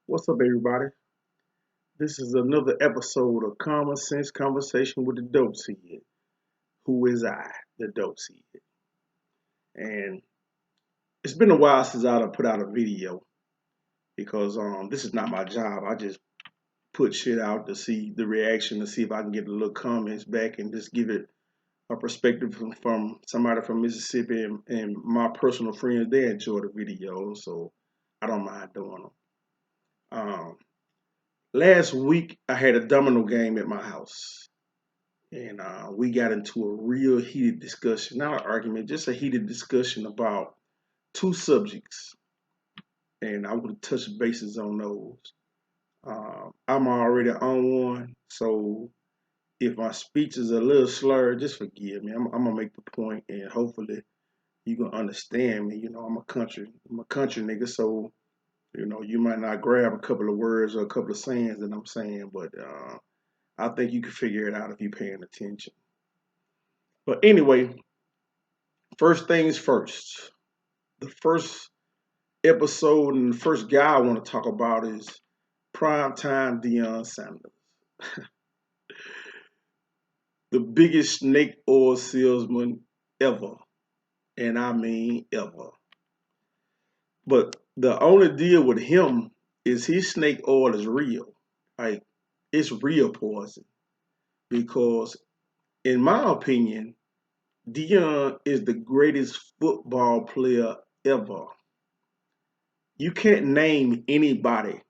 What's up, everybody? This is another episode of Common Sense Conversation with the Dope Sid. Who is I, the Dope Sid? And it's been a while since I done put out a video because this is not my job. I just put shit out to see the reaction, to see if I can get a little comments back and just give it a perspective from somebody from Mississippi and my personal friends. They enjoy the videos, so I don't mind doing them. Um, Last week I had a domino game at my house. And we got into a real heated discussion, not an argument, just a heated discussion about two subjects. And I would touch bases on those. I'm already on one, so if my speech is a little slurred, just forgive me. I'm gonna make the point, and hopefully you can understand me. I'm a country nigga, so you might not grab a couple of words or a couple of sayings that I'm saying, but I think you can figure it out if you're paying attention. But anyway, first things first. The first episode and the first guy I want to talk about is primetime Deion Sanders, the biggest snake oil salesman ever, and I mean ever. But the only deal with him is his snake oil is real, like it's real poison. Because in my opinion, Deion is the greatest football player ever. You can't name anybody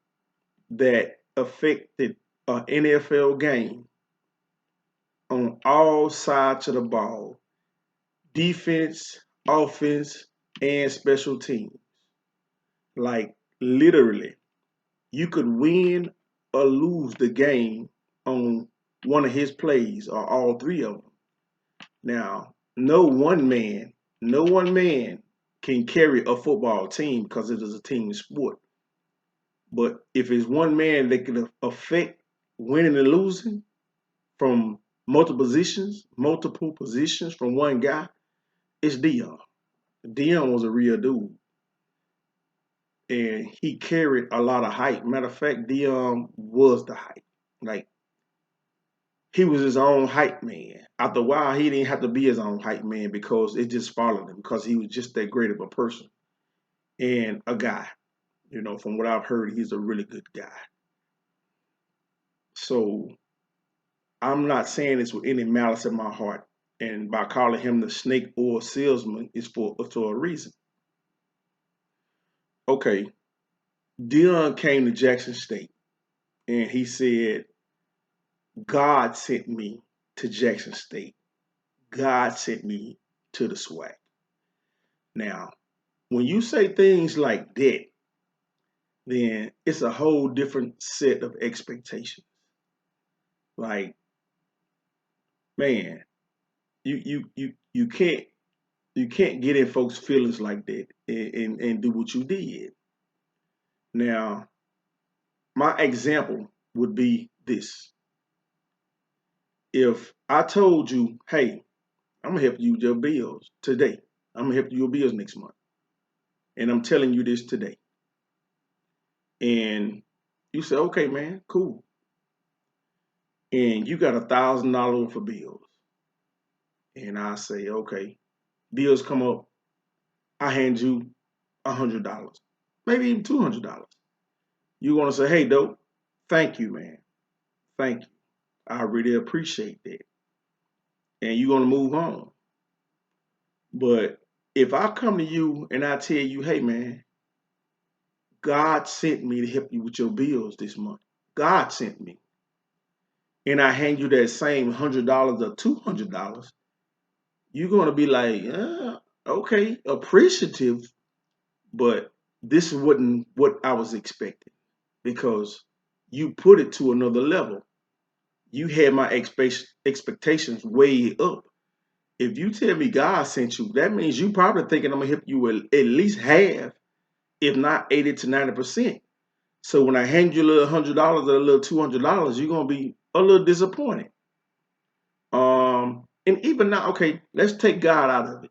that affected an NFL game on all sides of the ball, defense, offense, and special teams. Like literally, you could win or lose the game on one of his plays or all three of them. Now, no one man can carry a football team because it is a team sport. But if it's one man that can affect winning and losing, from multiple positions from one guy, it's Dion. Dion was a real dude, and he carried a lot of hype. Matter of fact, Dion was the hype. Like he was his own hype man. After a while, he didn't have to be his own hype man because it just followed him because he was just that great of a person and a guy. From what I've heard, he's a really good guy. So I'm not saying this with any malice in my heart. And by calling him the snake oil salesman is for a reason. Okay, Dion came to Jackson State and he said, God sent me to Jackson State. God sent me to the SWAC. Now, when you say things like that, then it's a whole different set of expectations. Like, man, you can't get in folks' feelings like that and do what you did. Now, my example would be this. If I told you, hey, I'm gonna help you with your bills today. I'm gonna help you with your bills next month. And I'm telling you this today. And you say, okay, man, cool. And you got $1,000 for bills. And I say, okay, bills come up, I hand you $100, maybe even $200. You want to say, hey, dope, thank you, man. Thank you. I really appreciate that. And you're gonna move on. But if I come to you and I tell you, hey man, God sent me to help you with your bills this month. God sent me. And I hand you that same $100 or $200, you're gonna be like, okay, appreciative, but this wasn't what I was expecting because you put it to another level. You had my expectations way up. If you tell me God sent you, that means you probably thinking I'm gonna help you at least half, if not 80 to 90%. So when I hand you a little $100 or a little $200, you're gonna be a little disappointed. And even now, okay, let's take God out of it.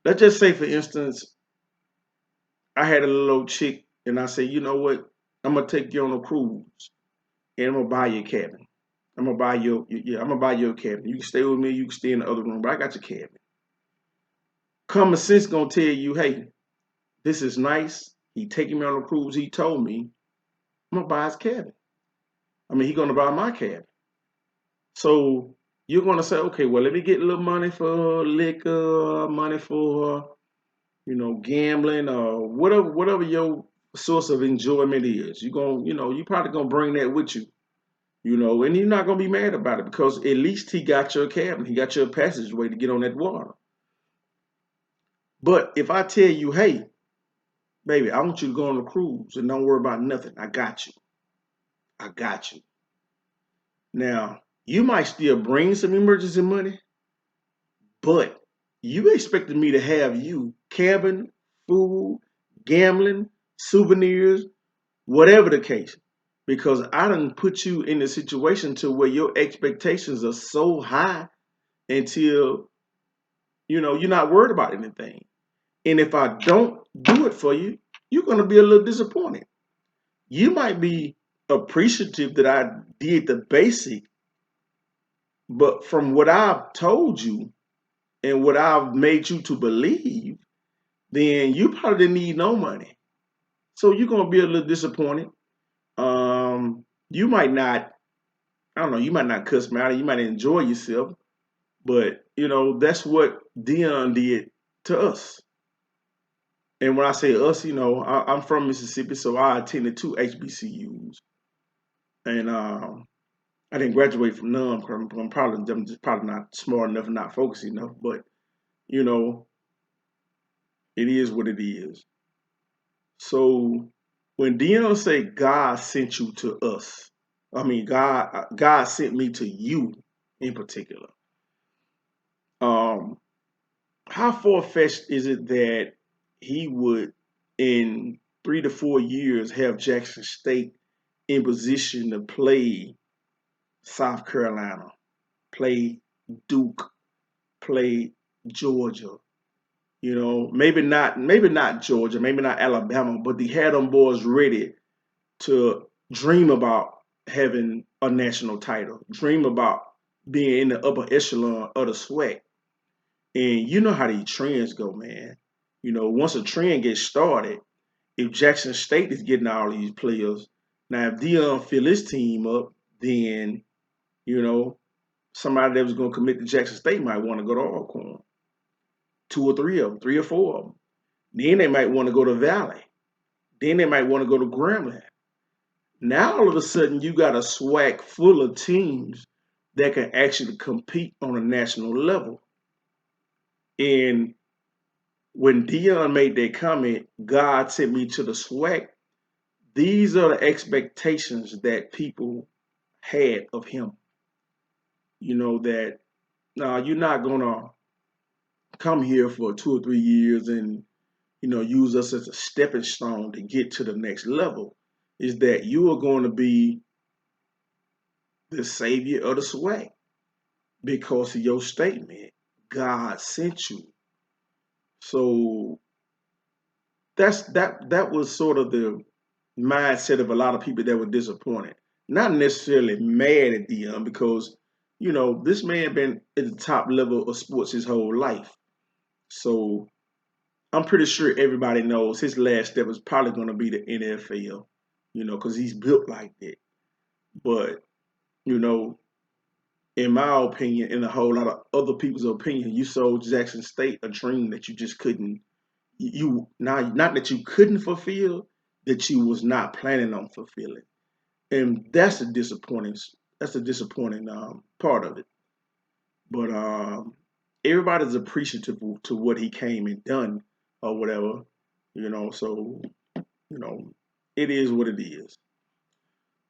Let's just say, for instance, I had a little old chick, and I say, you know what? I'm gonna take you on a cruise, and I'm gonna buy you a cabin. I'm gonna buy you, yeah, I'm gonna buy you a cabin. You can stay with me. You can stay in the other room, but I got your cabin. Common sense gonna tell you, hey, this is nice. He taking me on a cruise. He told me I'm gonna buy his cabin. I mean, he gonna buy my cabin. So you're gonna say, okay, well, let me get a little money for liquor, money for gambling or whatever your source of enjoyment is. You probably gonna bring that with you, and you're not gonna be mad about it because at least he got your cabin, he got your passageway to get on that water. But if I tell you, hey, baby, I want you to go on a cruise and don't worry about nothing, I got you. I got you. Now, you might still bring some emergency money, but you expected me to have you cabin, food, gambling, souvenirs, whatever the case, because I done put you in a situation to where your expectations are so high until you're not worried about anything. And if I don't do it for you, you're gonna be a little disappointed. You might be appreciative that I did the basic, but from what I've told you and what I've made you to believe, then you probably didn't need no money. So you're gonna be a little disappointed. You might not, I don't know, you might not cuss me out, you might enjoy yourself, but that's what Dion did to us. And when I say us, I'm from Mississippi, so I attended two HBCUs, and I didn't graduate from none. I'm just probably not smart enough and not focused enough. But you know, it is what it is. So when Dion say God sent you to us, I mean God sent me to you in particular. Um, how far fetched is it that he would in 3 to 4 years have Jackson State in position to play South Carolina, play Duke, play Georgia? Maybe not Georgia, maybe not Alabama, but they had them boys ready to dream about having a national title, dream about being in the upper echelon of the SWAC. And you know how these trends go, man. Once a trend gets started, if Jackson State is getting all these players, now if Dion fill his team up, then you know somebody that was going to commit to Jackson State might want to go to Alcorn, two or three of them, three or four of them. Then they might want to go to Valley. Then they might want to go to Grambling. Now all of a sudden you got a SWAC full of teams that can actually compete on a national level. And when Dion made that comment, God sent me to the SWAC, these are the expectations that people had of him. That you're not gonna come here for 2 or 3 years and use us as a stepping stone to get to the next level. Is that you are going to be the savior of the SWAC because of your statement. God sent you. So that was sort of the mindset of a lot of people that were disappointed. Not necessarily mad at Dion because, this man been at the top level of sports his whole life. So I'm pretty sure everybody knows his last step is probably going to be the NFL, because he's built like that. But, you know, in my opinion, and a whole lot of other people's opinion, you sold Jackson State a dream that you just couldn't. Not that you couldn't fulfill, that you was not planning on fulfilling, and that's the disappointing. That's the disappointing part of it. But everybody's appreciative to what he came and done or whatever, So you know, it is what it is.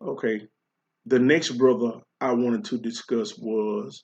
Okay, the next brother I wanted to discuss was